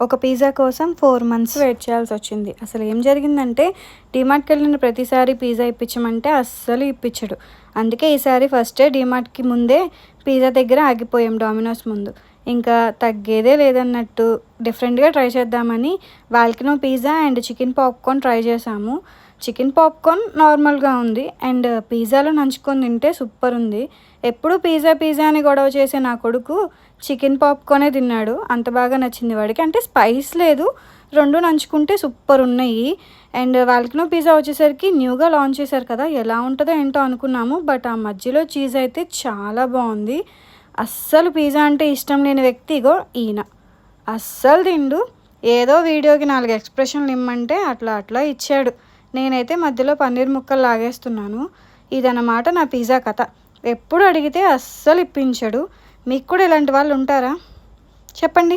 ఒక పిజ్జా కోసం 4 months wait చేయాల్సొచ్చింది. అసలు ఏం జరిగిందంటే, డీమార్ట్‌కెళ్ళిన ప్రతిసారి పిజ్జా ఇప్పించమంటే అస్సలు ఇప్పించడు. అందుకే ఈసారి ఫస్టే డీమార్ట్‌కి ముందే పిజ్జా దగ్గర ఆగిపోయాం డామినోస్ ముందు. ఇంకా తగ్గేదే లేదన్నట్టు డిఫరెంట్‌గా ట్రై చేద్దామని volcano pizza and chicken popcorn try చేశాము. చికెన్ పాప్‌కార్న్ నార్మల్‌గా ఉంది. అండ్ పిజ్జాలో నంచుకొని తింటే సూపర్ ఉంది. ఎప్పుడు పిజ్జా పిజ్జా అని గొడవ చేసే నా కొడుకు చికెన్ పాప్‌కార్నే తిన్నాడు. అంత బాగా నచ్చింది వాడికి. అంటే స్పైస్ లేదు. 2 నంచుకుంటే సూపర్ ఉన్నాయి. అండ్ వాల్కనో పిజ్జా వచ్చేసరికి న్యూగా లాంచ్ చేశారు కదా! ఎలా ఉంటదో ఏంటో అనుకున్నాము. బట్ ఆ మధ్యలో చీజ్ అయితే చాలా బావుంది. అస్సలు పిజ్జా అంటే ఇష్టం లేని వ్యక్తి ఇగో ఈయన. అస్సలు తినడు. ఏదో వీడియోకి 4 ఎక్స్‌ప్రెషన్‌లు ఇమ్మంటే అట్లా అట్లా ఇచ్చాడు. నేనైతే మధ్యలో పన్నీర్ ముక్కలు లాగేస్తున్నాను. ఇదన్నమాట నా పిజ్జా కథ. ఎప్పుడు అడిగితే అస్సలు ఇప్పించడు. మీకు కూడా ఇలాంటి వాళ్ళు ఉంటారా? చెప్పండి.